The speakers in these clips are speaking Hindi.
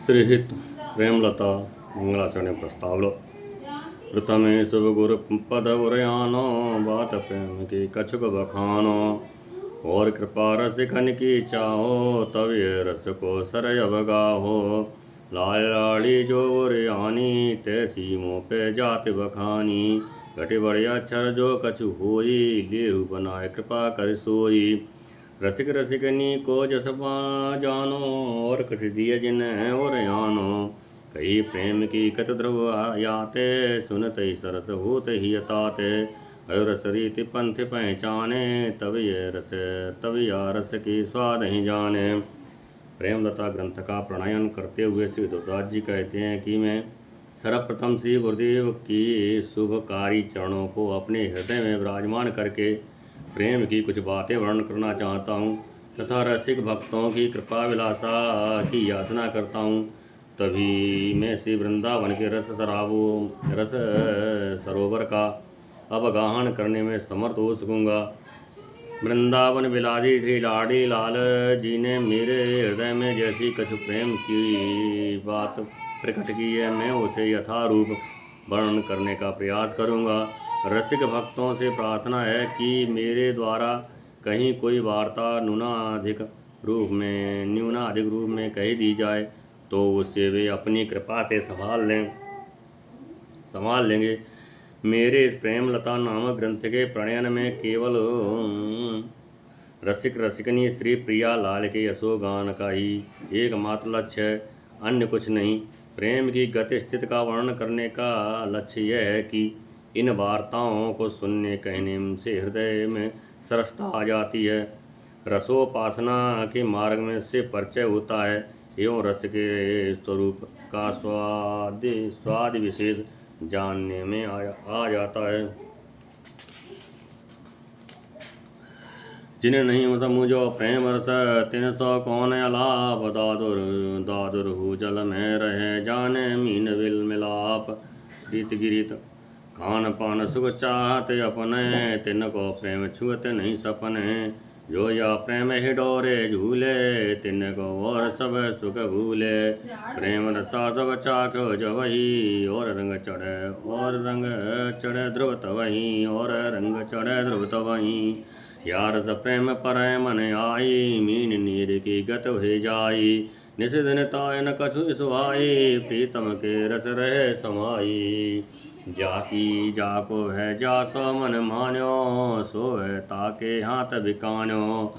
श्रीहित प्रेमलता मंगलाचरण प्रस्तावलो प्रथमे शुभ गुरु पद उरयानो बात प्रेम की कछुक बखानो और कृपा रस खन की चाहो तब ये रस को सरय बगाहो लाल लाड़ी जो उरयानी तैसी मुँह पे जात बखानी घटी बड़े अक्षर जो कछु होई लेहु बनाए कृपा कर सोई रसिक रसिकनी को जस जानो और कट दिय जिन और यानो कही प्रेम की कत ध्रुव याते सुनत ही सरस होत ही यताते रस रीति पंथ पहचाने तब या रस की स्वाद ही जाने। प्रेमलता ग्रंथ का प्रणयन करते हुए श्री दुर्दास जी कहते हैं कि मैं सर्वप्रथम श्री गुरुदेव की शुभकारी चरणों को अपने हृदय में विराजमान करके प्रेम की कुछ बातें वर्णन करना चाहता हूँ तथा रसिक भक्तों की कृपा विलासा की याचना करता हूँ। तभी मैं श्री वृंदावन के रस सरोवर का अवगाहन करने में समर्थ हो सकूँगा। वृंदावन विलासी श्री लाडी लाल जी ने मेरे हृदय में जैसी कछु प्रेम की बात प्रकट की है मैं उसे यथारूप वर्णन करने का प्रयास करूँगा। रसिक भक्तों से प्रार्थना है कि मेरे द्वारा कहीं कोई वार्ता न्यूनाधिक रूप में कही दी जाए तो उससे वे अपनी कृपा से संभाल लेंगे। मेरे इस प्रेमलता नामक ग्रंथ के प्रणयन में केवल रसिकनी श्री प्रिया लाल के यशोगान का ही एकमात्र लक्ष्य है, अन्य कुछ नहीं। प्रेम की गति स्थिति का वर्णन करने का लक्ष्य यह है कि इन वार्ताओं को सुनने कहने से हृदय में सरसता आ जाती है, रसोपासना के मार्ग में से परिचय होता है एवं रस के स्वरूप का स्वाद विशेष जानने में आ जाता है। जिन्हें नहीं समझो प्रेम रस तिन सौ कौन अलाप दादुर हु जल में रहे जाने मीन विल मिलाप रीत गिरीत खान पान सुख चाहते अपने तिन को प्रेम छुअते नहीं सपने जो या प्रेम ही डोरे झूले तिन को और सब सुख भूले प्रेम रसा सब चाखो जवही और रंग चढ़े ध्रुव तवही और रंग चढ़े ध्रुव तवही या रस प्रेम पर मन आई मीन नीर की गत हो जाई निषिधन तायन कछु सुहाई प्रीतम के रस रहे समाई जाकी जाको है जा सो मन मान्यो सो है ताके हाथ बिकान्यो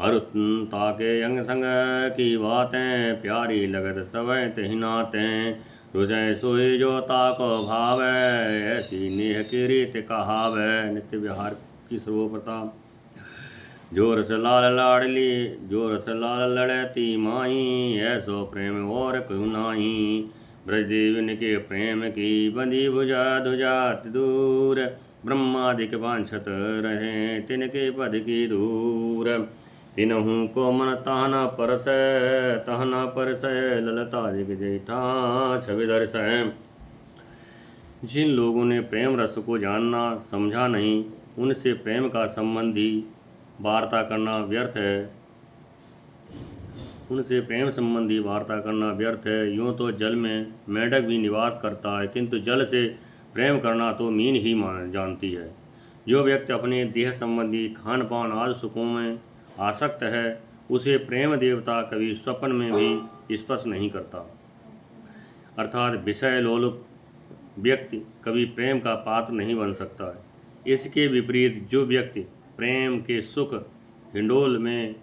अरुत ताके अंग संग की बातें प्यारी लगत सवै तहि नातें रुझे सोई जो ताको भावै ऐसी नेह की रीत कहावै। नित्य विहार की सर्वोप्रता जो रस लाल लड़ती माही ऐसो प्रेम और क्यों नाही ब्रजदेवन के प्रेम की बंदी भुजा धुजात दूर ब्रह्मादिक वांछत रहे तिनके पद की दूर तिनहु को मन तहना परस ललता दिग जेठा छवि दर्श। जिन लोगों ने प्रेम रस को जानना समझा नहीं उनसे प्रेम का संबंधी वार्ता करना व्यर्थ है यूँ तो जल में मेढक भी निवास करता है किंतु जल से प्रेम करना तो मीन ही जानती है। जो व्यक्ति अपने देह संबंधी खान पान आदि सुखों में आसक्त है उसे प्रेम देवता कभी स्वप्न में भी स्पर्श नहीं करता, अर्थात विषय लोलुप व्यक्ति कभी प्रेम का पात्र नहीं बन सकता है। इसके विपरीत जो व्यक्ति प्रेम के सुख हिंडोल में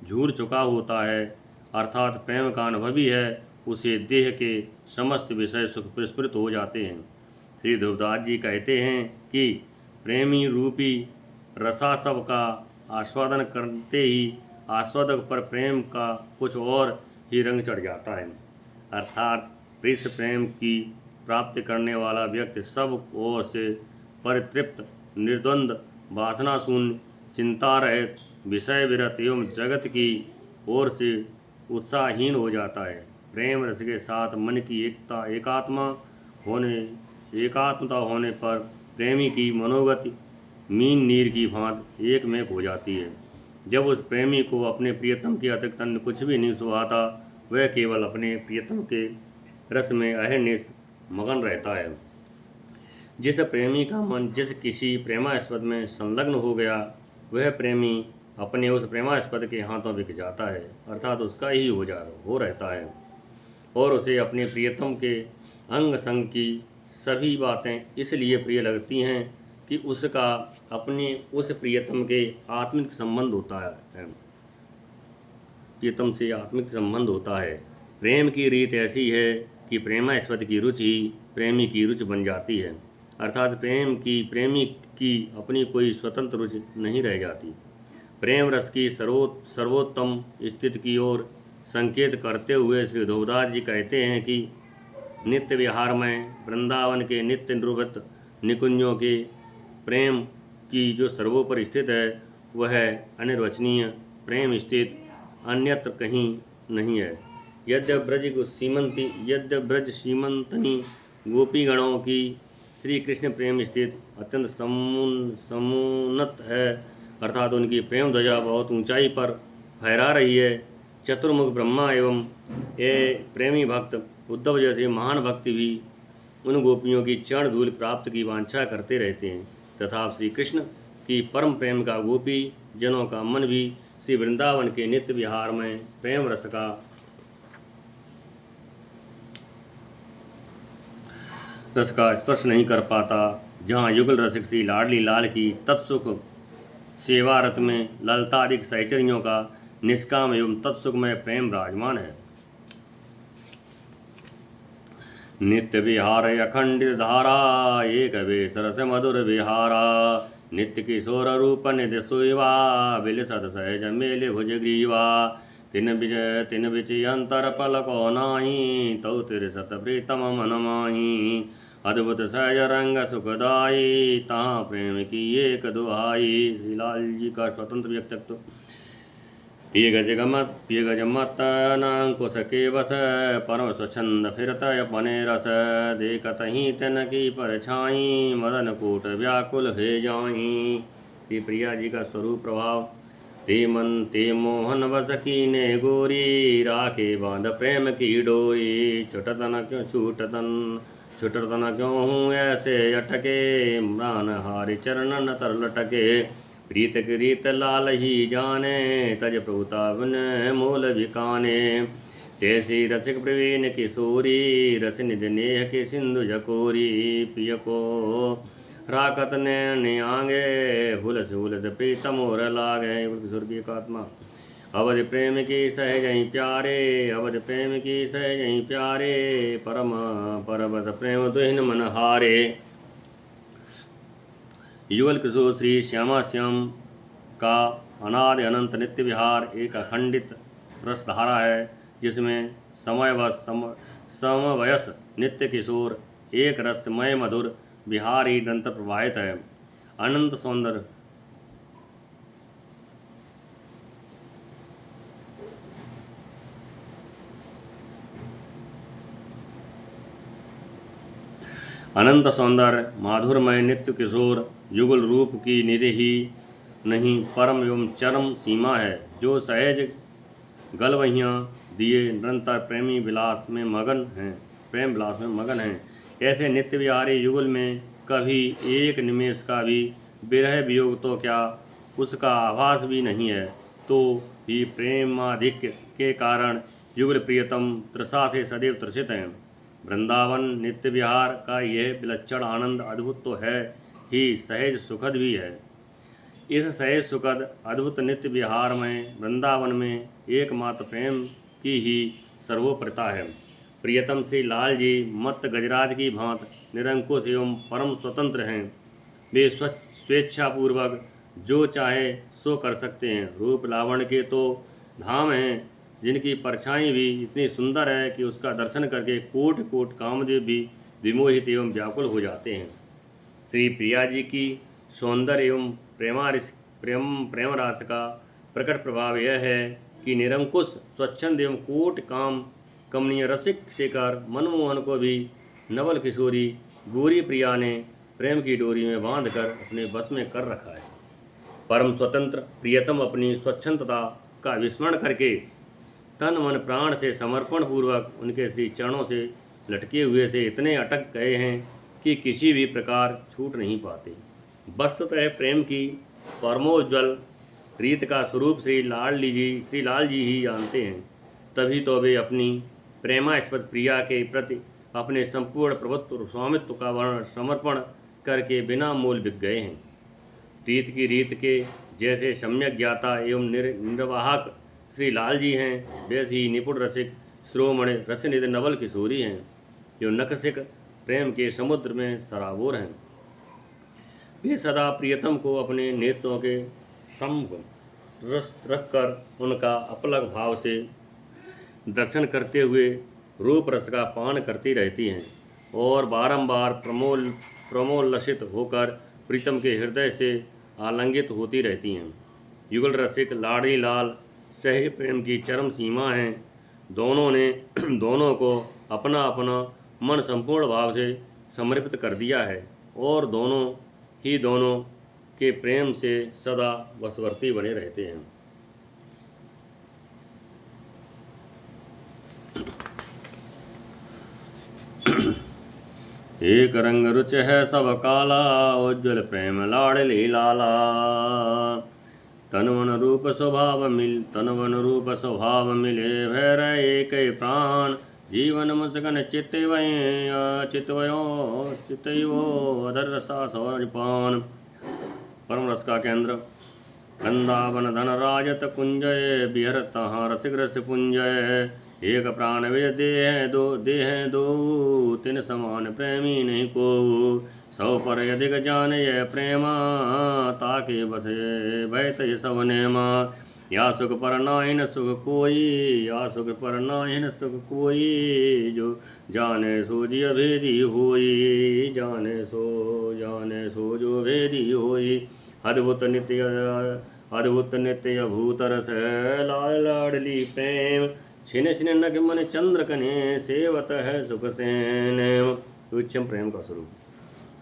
झूर चुका होता है अर्थात प्रेम का अनुभवी है उसे देह के समस्त विषय सुख पुरस्कृत हो जाते हैं। श्री ध्रुवदास जी कहते हैं कि प्रेमी रूपी रसासव का आस्वादन करते ही आस्वादक पर प्रेम का कुछ और ही रंग चढ़ जाता है, अर्थात प्रिय प्रेम की प्राप्ति करने वाला व्यक्ति सब ओर से परितृप्त निर्द्वंद वासना शून्य चिंता रहित विषय विरत एवं जगत की ओर से उत्साहहीन हो जाता है। प्रेम रस के साथ मन की एकात्मता होने पर प्रेमी की मनोगति मीन नीर की भांति एक में हो जाती है। जब उस प्रेमी को अपने प्रियतम के अतिरिक्त अन्य कुछ भी नहीं सुहाता वह केवल अपने प्रियतम के रस में अहर्निश मगन रहता है। जिस प्रेमी का मन जिस किसी प्रेमास्पद में संलग्न हो गया, वह प्रेमी अपने उस प्रेमास्पद के हाथों बिक जाता है, अर्थात उसका ही हो रहता है, और उसे अपने प्रियतम के अंग संग की सभी बातें इसलिए प्रिय लगती हैं कि उसका अपने उस प्रियतम के आत्मिक संबंध होता है, प्रियतम से आत्मिक संबंध होता है। प्रेम की रीत ऐसी है कि प्रेमास्पद की रुचि ही प्रेमी की रुचि बन जाती है, अर्थात प्रेमी की अपनी कोई स्वतंत्र रुचि नहीं रह जाती। प्रेम रस की सर्वोत्तम स्थिति की ओर संकेत करते हुए श्री धोबदास जी कहते हैं कि नित्य विहार में वृंदावन के नित्य निरूपित निकुंजों के प्रेम की जो सर्वोपर स्थित है, वह अनिर्वचनीय प्रेम स्थित अन्यत्र कहीं नहीं है। यद्यप ब्रज सीमंतनी गोपीगणों की श्री कृष्ण प्रेम स्थित अत्यंत समुन्नत है, अर्थात उनकी प्रेम ध्वजा बहुत ऊंचाई पर फहरा रही है। चतुर्मुख ब्रह्मा एवं ये प्रेमी भक्त उद्धव जैसे महान भक्ति भी उन गोपियों की चरण धूल प्राप्त की वांछा करते रहते हैं, तथा श्री कृष्ण की परम प्रेम का गोपी जनों का मन भी श्री वृंदावन के नित्य विहार में प्रेम रस का स्पर्श नहीं कर पाता। जहाँ युगल रसिक श्री लाडली लाल की तत्सुख सेवारत में ललतादिक सहचरियों का निष्काम एवं तत्सुखमय प्रेम विराजमान है। नित्य विहार अखंडित धारा एक वे सरस मधुर विहारा, नित्य किशोर रूप निधि सोवा बिलसद सहज मेले भुज ग्रीवा, तिन बिच अंतर पलको नाही तौ तिर सत प्रीतम मन माही, अद्भुत सहज रंग सुखदाई तहाँ प्रेम की एक दुहाई। श्री लाल जी का स्वतंत्र व्यक्तित्व। पिय गज मत नांकुश के वस, परम स्वच्छंद फिरत अपने रस, देखत ही तन की परछाई मदन कूट व्याकुल हे जाही। श्री प्रिया जी का स्वरूप प्रभाव। ते मोहन बस कीने गोरी, राखे बांध प्रेम की डोरी, छुटतन क्यों हूँ ऐसे अटके, म्रान हारि चरणन तर लटके, प्रीत रीत लाल ही जाने, तज प्रभुता बिन मूल बिकाने, तैसी रसिक प्रवीण किशोरी, रस निधि नेह के सिंधु जकोरी, पिय को राकत ने आगे, हुलस प्रीतम और लागे। किशोर की एकात्मा। अवध प्रेम की सहजहीं प्यारे, अवध प्रेम की सहजहीं प्यारे, परम परबस प्रेम दुहिन मन हारे। युगल किशोर श्री श्यामा श्याम का अनादि अनंत नित्य विहार एक अखंडित रसधारा है, जिसमें समवयस नित्य किशोर एक रसमय मधुर विहार ही निरंतर प्रवाहित है। अनंत सौंदर्य अनंत सौंदर्य माधुरमय नित्य किशोर युगल रूप की निधि ही नहीं परम एवं चरम सीमा है, जो सहज गलवहियाँ दिए निरंतर प्रेम विलास में मगन हैं। ऐसे नित्य विहारी युगल में कभी एक निमेष का भी विरह वियोग तो क्या उसका आभास भी नहीं है, तो भी प्रेमाधिक्य के कारण युगल प्रियतम तृषा से सदैव त्रसित हैं। वृंदावन नित्य विहार का यह विलक्षण आनंद अद्भुत तो है ही, सहज सुखद भी है। इस सहज सुखद अद्भुत नित्य विहार में वृंदावन में एकमात्र प्रेम की ही सर्वोपरिता है। प्रियतम श्री लाल जी मत्त गजराज की भांत निरंकुश एवं परम स्वतंत्र हैं। वे स्वेच्छापूर्वक जो चाहे सो कर सकते हैं। रूप लावण्य के तो धाम हैं, जिनकी परछाई भी इतनी सुंदर है कि उसका दर्शन करके कोट कोट कामदेव भी विमोहित एवं व्याकुल हो जाते हैं। श्री प्रिया जी की सौंदर्य एवं प्रेम रास का प्रकट प्रभाव यह है कि निरंकुश स्वच्छंद एवं कोट काम कमनीय रसिक शेखर मनमोहन को भी नवल किशोरी गोरी प्रिया ने प्रेम की डोरी में बांधकर अपने बस में कर रखा है। परम स्वतंत्र प्रियतम अपनी स्वच्छंदता का विस्मरण करके तन मन प्राण से समर्पण पूर्वक उनके श्री चरणों से लटके हुए से इतने अटक गए हैं कि किसी भी प्रकार छूट नहीं पाते। वस्तुतः प्रेम की परमोज्वल रीत का स्वरूप श्री लाल जी ही जानते हैं। तभी तो वे अपनी प्रेमास्पद प्रिया के प्रति अपने संपूर्ण प्रभुत्व स्वामित्व का वर्ण समर्पण करके बिना मूल बिक गए हैं। रीत की रीत के जैसे सम्यक ज्ञाता एवं निर्वाहक श्री लाल जी हैं, वैसे ही निपुण रसिक श्रोमणि रसनिधि नवल किशोरी हैं, जो नखसिक प्रेम के समुद्र में सराबोर हैं। वे सदा प्रियतम को अपने नेत्रों के सम्मुख रखकर उनका अपलक भाव से दर्शन करते हुए रूप रस का पान करती रहती हैं और बारंबार प्रमोल्लसित होकर प्रीतम के हृदय से आलिंगित होती रहती हैं। युगल रसिक लाड़ी लाल सही प्रेम की चरम सीमा हैं। दोनों को अपना अपना मन संपूर्ण भाव से समर्पित कर दिया है और दोनों के प्रेम से सदा वशवर्ती बने रहते हैं। एक रंग रुच है सब काला, उज्ज्वल प्रेम लाडली लाला। तन वन रूप स्वभाव मिले भैर एक प्राण। जीवन मुस्कन चितवयो अधर रसा सौजपान। परम रस का केंद्र वृंदावन धन राजत कुंजय, बिहर तहाँ रसिक रस पुंजय। एक प्राण विद देह दो तिन समान प्रेमी नहीं को। सौ पर यदिक जान यह प्रेमा, ताके बसे बैत सब नेमा। या सुख पर नाहिन सुख कोई, जो जाने सो जी अभेदी होई। जाने सो जो भेदी होई। अद्भुत नित्य अभूत रस लाल लाडली प्रेम। छिन छिन नग मन चंद्र कने, सेवत है सुख सेन। उच्चम प्रेम का स्वरूप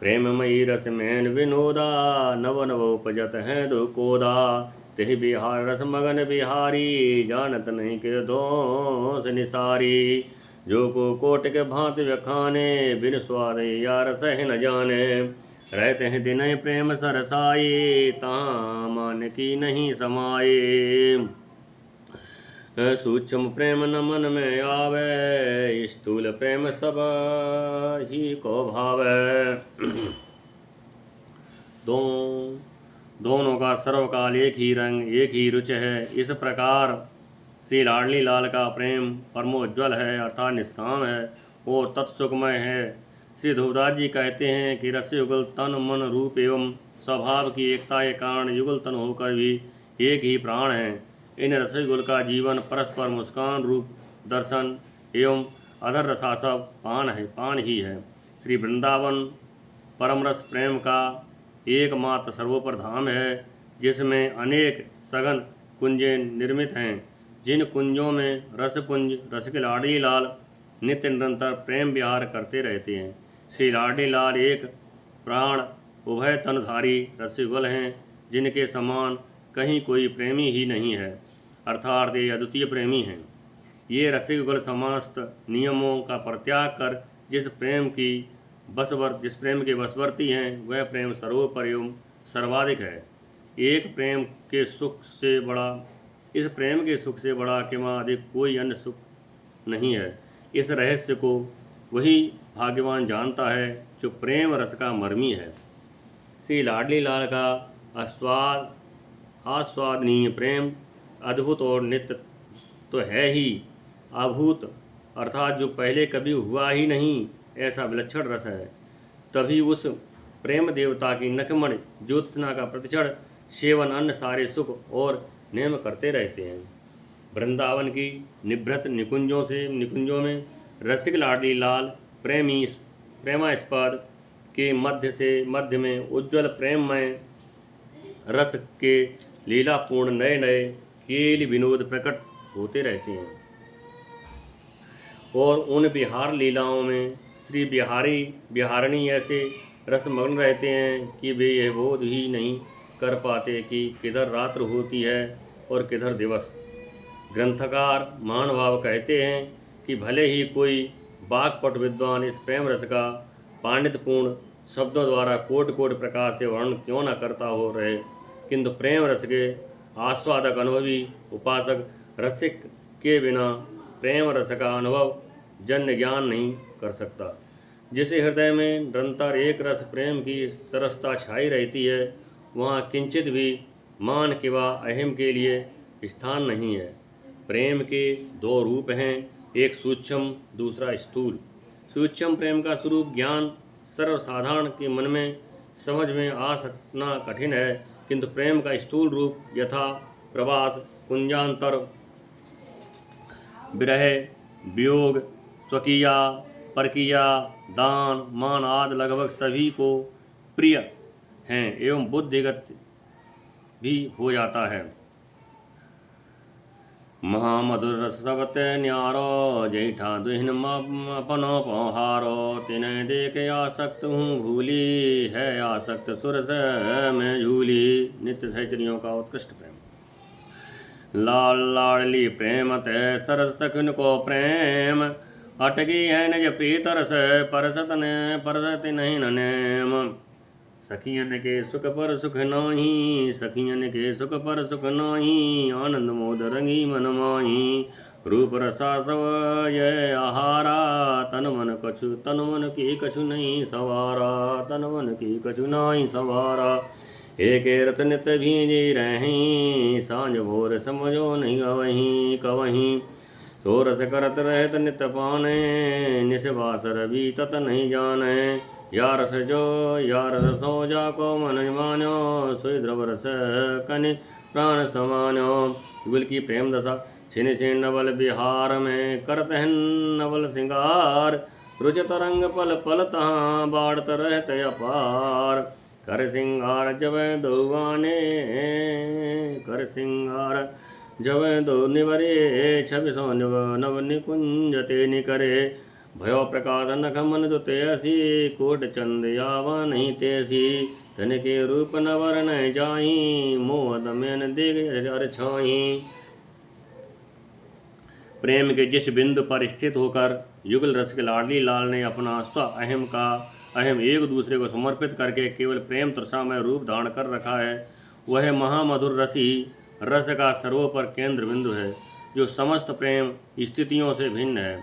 प्रेममयी रस मैन विनोदा, नव नव उपजत है दो कोदा। तेहि बिहार रस मगन बिहारी, जानत नहीं के दोष निसारी। जो को कोट के भांति व्याखाने, बिन स्वाद या रस न जाने। रहते हैं दिन प्रेम सरसाई, तां मान की नहीं समाये। सूक्ष्म प्रेम न मन में आवे, स्थूल प्रेम सब ही को भावे। दोनों का सर्वकाल एक ही रंग एक ही रुच है। इस प्रकार श्री लाडली लाल का प्रेम परमोज्वल है, अर्थात निष्काम है और तत्सुखमय है। श्री ध्रुवदास जी कहते हैं कि रस युगल तन मन रूप एवं स्वभाव की एकता के कारण युगल तन होकर भी एक ही प्राण हैं। इन रसयुगल का जीवन परस्पर मुस्कान रूप दर्शन एवं अधर रसासव पान ही है। श्री वृंदावन परम रस प्रेम का एकमात्र सर्वोपर धाम है, जिसमें अनेक सघन कुंजें निर्मित हैं। जिन कुंजों में रसपुंज रसिक लाडली लाल नित्य निरंतर प्रेम विहार करते रहते हैं। श्री लाडली लाल एक प्राण उभय तनधारी रसयुगल हैं, जिनके समान कहीं कोई प्रेमी ही नहीं है, अर्थात ये अद्वितीय प्रेमी हैं। ये रसिकगुल समस्त नियमों का परित्याग कर जिस प्रेम के वशवर्ती हैं, वह प्रेम सर्वोपर एवं सर्वाधिक है। इस प्रेम के सुख से बड़ा किंवा अधिक कोई अन्य सुख नहीं है। इस रहस्य को वही भाग्यवान जानता है जो प्रेम रस का मर्मी है। श्री लाडली लाल का आस्वादनीय प्रेम अद्भुत और नित्य तो है ही, अभूत अर्थात जो पहले कभी हुआ ही नहीं, ऐसा विलक्षण रस है। तभी उस प्रेम देवता की नखमण ज्योत्सना का प्रतिक्षण सेवन अन्य सारे सुख और नेम करते रहते हैं। वृंदावन की निभृत निकुंजों में रसिक लाडली लाल प्रेमास्पद के मध्य में उज्ज्वल प्रेममय रस के लीलापूर्ण नए नए खेल विनोद प्रकट होते रहते हैं और उन बिहार लीलाओं में श्री बिहारणी ऐसे रसमग्न रहते हैं कि वे यह बोध ही नहीं कर पाते कि किधर रात्र होती है और किधर दिवस। ग्रंथकार महानुभाव कहते हैं कि भले ही कोई वाक्पट विद्वान इस प्रेम रस का पांडित्यपूर्ण शब्दों द्वारा कोटि कोटि प्रकार से वर्णन क्यों न करता हो रहे, किंतु प्रेम रस के आस्वादक अनुभवी उपासक रसिक के बिना प्रेम रस का अनुभव जन्य ज्ञान नहीं कर सकता। जिस हृदय में निरंतर एक रस प्रेम की सरसता छाई रहती है, वहाँ किंचित भी मान के व अहम के लिए स्थान नहीं है। प्रेम के दो रूप हैं, एक सूक्ष्म, दूसरा स्थूल। सूक्ष्म प्रेम का स्वरूप ज्ञान सर्वसाधारण के मन में समझ में आ सकना कठिन है, किंतु प्रेम का स्थूल रूप यथा प्रवास, कुंजांतर, विरह, वियोग, स्वकीया, परकीया, दान, मान आदि लगभग सभी को प्रिय हैं एवं बुद्धिगत भी हो जाता है। महामधुर रस सबत न्यारो, जैठा दुहिन अपनो पहारो, तिन्हें देख आसक्त हूँ भूली, है आसक्त सुरस में झूली। नित्य सहचरियों का उत्कृष्ट प्रेम। लाल लाडली प्रेम तय सरस सखुन को प्रेम, अटकी है निज प्रीत रस परसत नहीं नेम। सखियन के सुख पर सुख नाही, सखियन के सुख पर सुख नाही, आनंद मोद रंगी मन माही। रूप रसा सब ये आहारा, तन मन की कछु नहीं सवारा, तन मन की कछु नहीं सवारा। एक रथ नित भीजी रहीं, सांझ भोर समझो नहीं गवहीं कवहीं। सोरस करत रहत नित पाने, निसवासर भी तत नहीं जाने। यारस सो जाको मन मान्यो, सोई ध्रुव रस कनि प्राण समान्यो। युगल की प्रेम दशा छिन छिन नवल बिहार में, करत हन नवल सिंगार। रुचत रंग पल पल तहाँ, बाढ़त रहत अपार। कर सिंगार जब दौवाने, कर सिंगार जब दो निवरे, छवि सो नव निकुंज ते निकरे। भयो प्रकाश नख मन जो तेसी, कोट चंद यावा नहीं तेसी। धन के रूप नवर न जाही, मोह दमन देख अर छाही। प्रेम के जिस बिंदु पर स्थित होकर युगल रस के लाडली लाल ने अपना स्व अहम का अहम एक दूसरे को समर्पित करके केवल प्रेम तृषामय रूप धारण कर रखा है, वह महामधुर रस ही रस का सर्वोपर केंद्र बिंदु है, जो समस्त प्रेम स्थितियों से भिन्न है।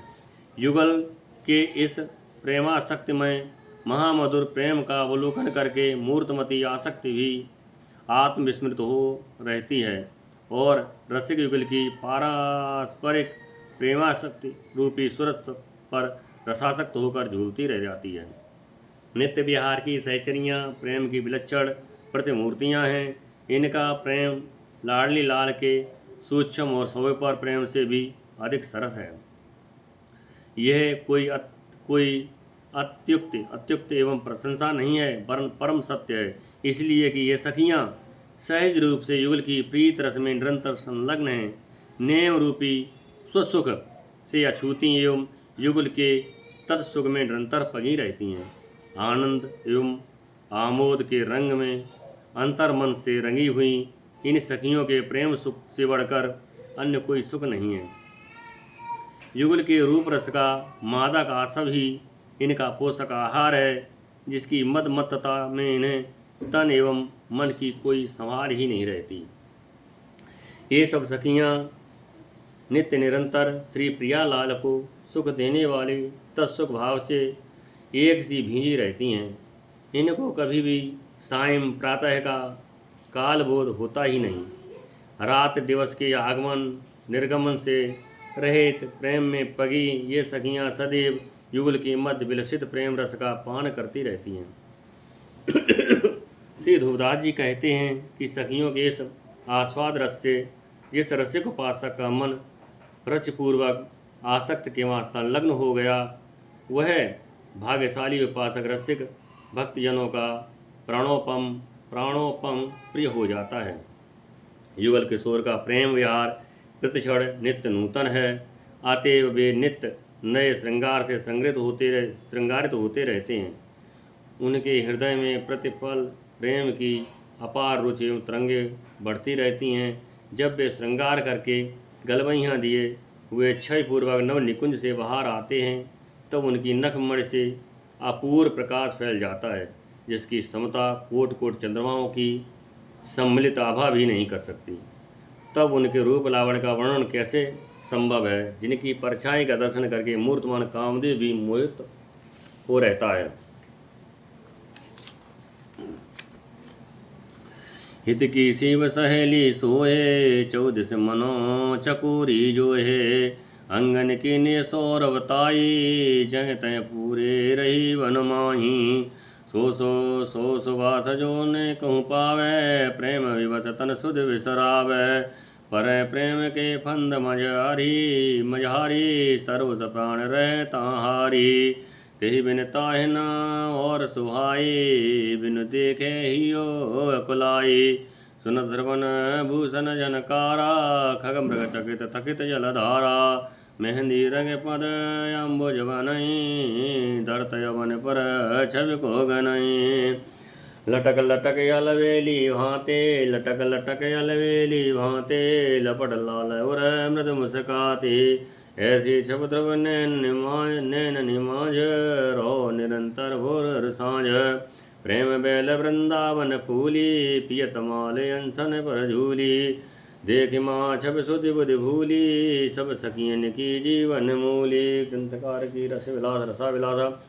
युगल के इस प्रेमासक्तिमय महामधुर प्रेम का अवलोकन करके मूर्तमती आसक्ति भी आत्मविस्मृत हो रहती है और रसिक युगल की पारस्परिक प्रेमासक्ति रूपी सुरस पर रसासक्त होकर झूलती रह जाती है। नित्य विहार की सहचरियाँ प्रेम की विलक्षण प्रतिमूर्तियाँ हैं। इनका प्रेम लाडली लाल के सूक्ष्म और स्वपर प्रेम से भी अधिक सरस है। यह कोई अत्युक्त एवं प्रशंसा नहीं है, वरन परम सत्य है, इसलिए कि ये सखियाँ सहज रूप से युगल की प्रीत रस में निरंतर संलग्न हैं। नेम रूपी स्वसुख से अछूती एवं युगल के तत्सुख में निरंतर पगी रहती हैं। आनंद एवं आमोद के रंग में अंतर्मन से रंगी हुई इन सखियों के प्रेम सुख से बढ़कर अन्य कोई सुख नहीं है। युगल के रूप रस का मादक आसव ही इनका पोषक आहार है, जिसकी मदमत्तता में इन्हें तन एवं मन की कोई संभाल ही नहीं रहती। ये सब सखियाँ नित्य निरंतर श्री प्रियालाल को सुख देने वाले तत्सुख भाव से एक सी भींजी रहती हैं। इनको कभी भी सायं प्रातः का कालबोध होता ही नहीं। रात दिवस के आगमन निर्गमन से रहित प्रेम में पगी ये सखियाँ सदैव युगल के मध्य विलसित प्रेम रस का पान करती रहती हैं। श्री ध्रुवदास जी कहते हैं कि सखियों के इस आस्वाद रस से जिस रसिक उपासक का मन रचपूर्वक आसक्त के वहाँ संलग्न हो गया, वह भाग्यशाली उपासक रसिक भक्तजनों का प्राणोपम प्रिय हो जाता है। युगल किशोर का प्रेम विहार प्रतिक्षण नित्य नूतन है, अतएव वे नित्य नए श्रृंगार से श्रृंगारित होते रहते हैं। उनके हृदय में प्रतिपल प्रेम की अपार रुचि एवं तरंगे बढ़ती रहती हैं। जब वे श्रृंगार करके गलवैयाँ दिए हुए क्षयपूर्वक नव निकुंज से बाहर आते हैं, तब उनकी नखमणि से अपूर्व प्रकाश फैल जाता है, जिसकी समता कोट कोट चंद्रमाओं की सम्मिलित आभा भी नहीं कर सकती। तब उनके रूप लावण्य का वर्णन कैसे संभव है, जिनकी परछाई का दर्शन करके मूर्तमान कामदेव भी मोहित हो रहता है। हित की शिव सहेली सोहे, 14 मनो चकोरी जो है। अंगन की ने सौरवताई, जय तय पूरे रही वन माही। सो सुभाष जो ने कहूँ पावे, प्रेम विवश तन सुध विसरावे। पर प्रेम के फंद मझारी, सर्व प्राण रह ताहारी। तेहि बिन ताहि न और सुहाई, बिनु देखे हियो अकुलाई। सुनत श्रवण भूषण झनकारा, खग मृग चकित थकित जलधारा। मेहंदी रंग पद अम्बुज बनई, धरत यवन पर छवि को गनई। लटक लटक अलवेली भाते, लटक लटक अलवेली भाते। लपट लाल उर मृद मुस्काती, ऐसी छब ध्रुव नैन निमाझ। रहो निरंतर भोर सांझ। प्रेम बैल वृंदावन फूली, पियत माल अंसन पर झूली। देख माँ छब सुधि बुधि भूली, सब सखियन की जीवन मूली। ग्रंथकार की रस विलास रसा विलासा,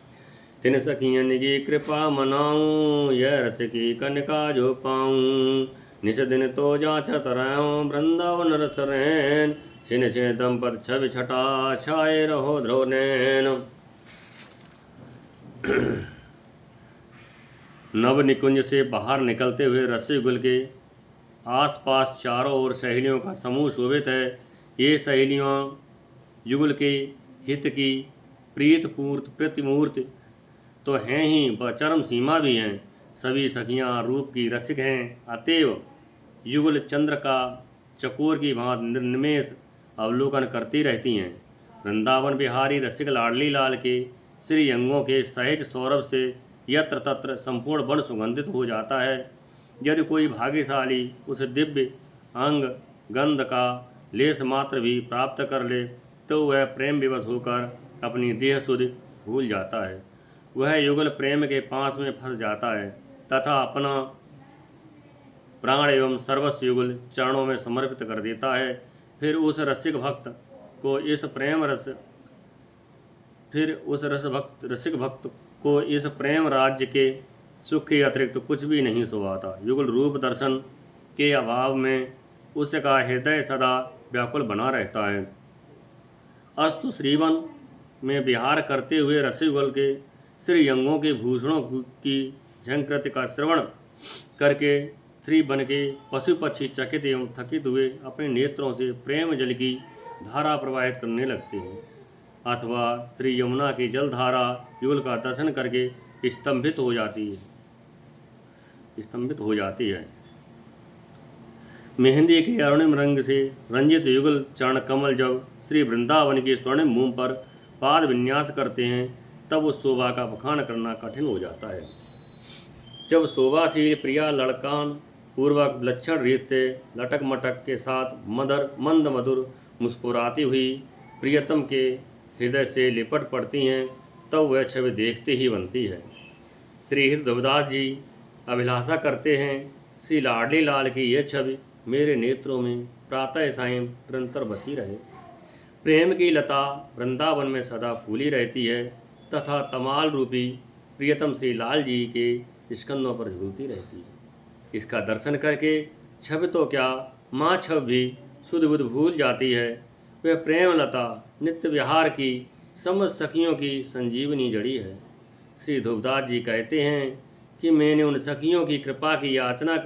तिन सखियन की कृपा मनाऊं। यह रस की कनिका जो पाऊं, निस दिन तो जांचत रहूं। वृंदावन रस रैन, छिन छिन दंपत छवि छटा। छाए रहो ध्रुव नैन। नव निकुंज से बाहर निकलते हुए रसयुगल के आसपास चारों ओर सहेलियों का समूह शोभित है। ये सहेलियाँ युगल के हित की प्रीतपूर्त प्रतिमूर्ति तो हैं ही, वह चरम सीमा भी हैं। सभी सखियाँ रूप की रसिक हैं, अतएव युगल चंद्र का चकोर की भांति निर्निमेष अवलोकन करती रहती हैं। वृंदावन बिहारी रसिक लाडली लाल के श्री अंगों के सहज सौरभ से यत्र तत्र संपूर्ण वन सुगंधित हो जाता है। यदि कोई भाग्यशाली उस दिव्य अंग गंध का लेस मात्र भी प्राप्त कर ले, तो वह प्रेम विवश होकर अपनी देह सुधि भूल जाता है। वह युगल प्रेम के पास में फंस जाता है तथा अपना प्राण एवं सर्वस्व युगल चरणों में समर्पित कर देता है। फिर उस रसिक भक्त को इस प्रेम राज्य के सुख के अतिरिक्त कुछ भी नहीं सुहाता। युगल रूप दर्शन के अभाव में उसका हृदय सदा व्याकुल बना रहता है। अस्तु श्रीवन में विहार करते हुए रसयुगल के श्री अंगों के भूषणों की झंकृति का श्रवण करके श्री बन के पशु पक्षी चकित एवं थकित हुए अपने नेत्रों से प्रेम जल की धारा प्रवाहित करने लगते हैं, अथवा श्री यमुना की जलधारा युगल का दर्शन करके स्तंभित हो जाती है। मेहंदी के अरुणिम रंग से रंजित युगल चरण कमल जब श्री वृंदावन के स्वर्णिम भूमि पर पाद विन्यास करते हैं, तब उस शोभा का बखान करना कठिन हो जाता है। जब शोभाशील प्रिया लड़कान पूर्वक विलक्षण रीत से लटक मटक के साथ मंद मधुर मुस्कुराती हुई प्रियतम के हृदय से लिपट पड़ती हैं, तब वह छवि देखते ही बनती है। श्री ध्रुवदास जी अभिलाषा करते हैं, श्री लाडली लाल की यह छवि मेरे नेत्रों में प्रातः सायं निरंतर बसी रहे। प्रेम की लता वृंदावन में सदा फूली रहती है तथा तमाल रूपी प्रियतम श्री लाल जी के स्कंदों पर झूलती रहती है। इसका दर्शन करके छवि तो क्या, माँ छवि भी सुध बुध भूल जाती है। वह प्रेम लता नित्य विहार की समस्त सखियों की संजीवनी जड़ी है। श्री ध्रुवदास जी कहते हैं कि मैं उन सखियों की कृपा की याचना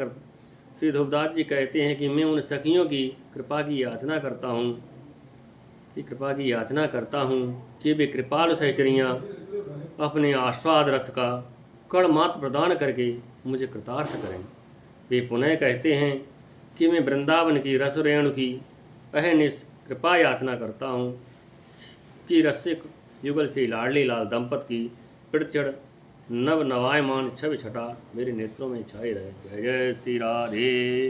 करता हूँ कि वे कृपालु सहचरियाँ अपने आस्वाद रस का कण मात्र प्रदान करके मुझे कृतार्थ करें। वे पुनः कहते हैं कि मैं वृंदावन की रस रेणु की अहनिश कृपा याचना करता हूँ कि रसिक युगल श्री लाडली लाल दंपत की प्रचढ़ नव नवायमान छवि छटा मेरे नेत्रों में छाई रहे। जय जय श्री राधे।